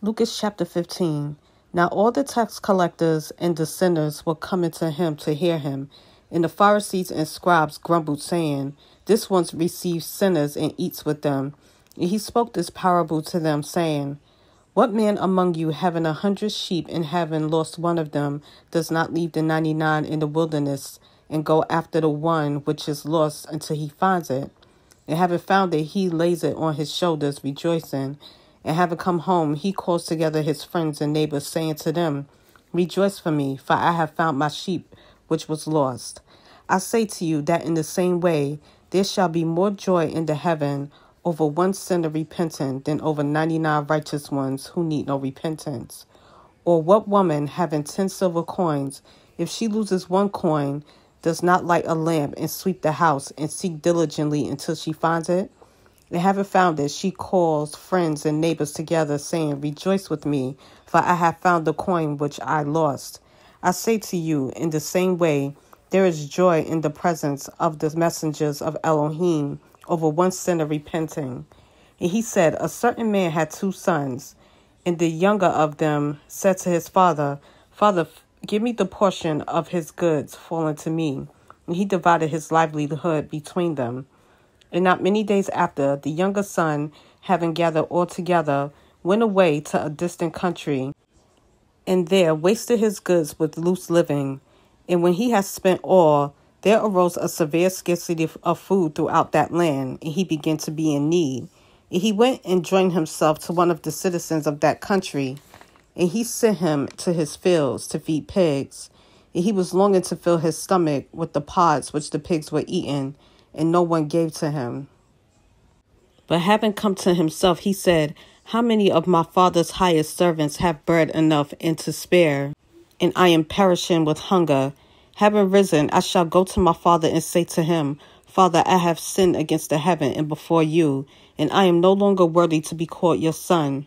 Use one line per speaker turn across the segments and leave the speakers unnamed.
Luqas chapter 15. Now all the tax collectors and the sinners were coming to him to hear him. And the Pharisees and scribes grumbled, saying, This one receives sinners and eats with them. And he spoke this parable to them, saying, What man among you, having 100 sheep, and having lost one of them, does not leave the 99 in the wilderness, and go after the one which is lost until he finds it? And having found it, he lays it on his shoulders, rejoicing. And having come home, he calls together his friends and neighbors, saying to them, Rejoice for me, for I have found my sheep which was lost. I say to you that in the same way there shall be more joy in the heaven over one sinner repenting than over 99 righteous ones who need no repentance. Or what woman, having 10 silver coins, if she loses one coin, does not light a lamp and sweep the house and seek diligently until she finds it? And having found it, she calls friends and neighbors together, saying, Rejoice with me, for I have found the coin which I lost. I say to you, in the same way, there is joy in the presence of the messengers of Elohim over one sinner repenting. And he said, A certain man had 2 sons, and the younger of them said to his father, Father, give me the portion of his goods fallen to me. And he divided his livelihood between them. And not many days after, the younger son, having gathered all together, went away to a distant country, and there wasted his goods with loose living. And when he had spent all, there arose a severe scarcity of food throughout that land, and he began to be in need. And he went and joined himself to one of the citizens of that country, and he sent him to his fields to feed pigs. And he was longing to fill his stomach with the pods which the pigs were eating, and no one gave to him. But having come to himself, he said, How many of my father's hired servants have bread enough and to spare, and I am perishing with hunger? Having risen, I shall go to my father and say to him, Father, I have sinned against the heaven and before you, and I am no longer worthy to be called your son.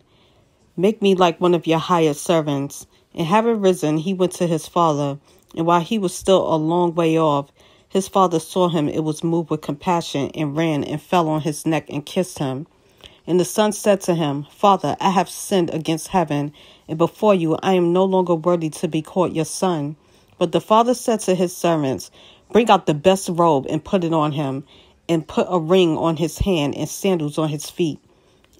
Make me like one of your hired servants. And having risen, he went to his father, and while he was still a long way off, his father saw him and was moved with compassion, and ran and fell on his neck and kissed him. And the son said to him, Father, I have sinned against heaven, and before you I am no longer worthy to be called your son. But the father said to his servants, Bring out the best robe and put it on him, and put a ring on his hand and sandals on his feet.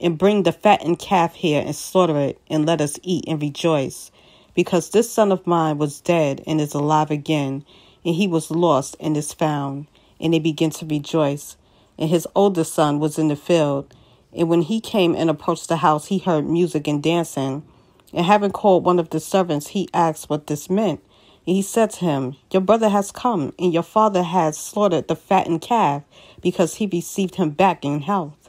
And bring the fattened calf here and slaughter it, and let us eat and rejoice. Because this son of mine was dead and is alive again, and he was lost and is found. And they began to rejoice. And his oldest son was in the field. And when he came and approached the house, he heard music and dancing. And having called one of the servants, he asked what this meant. And he said to him, Your brother has come, and your father has slaughtered the fattened calf, because he received him back in health.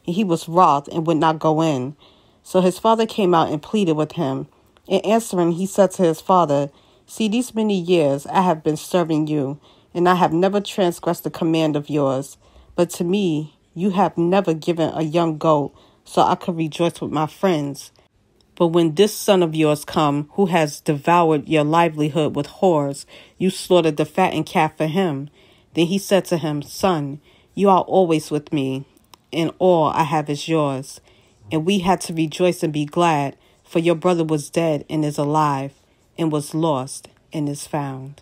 And he was wroth and would not go in. So his father came out and pleaded with him. And answering, he said to his father, See, these many years I have been serving you, and I have never transgressed the command of yours. But to me you have never given a young goat, so I could rejoice with my friends. But when this son of yours come, who has devoured your livelihood with whores, you slaughtered the fattened calf for him. Then he said to him, Son, you are always with me, and all I have is yours. And we had to rejoice and be glad, for your brother was dead and is alive, and was lost and is found.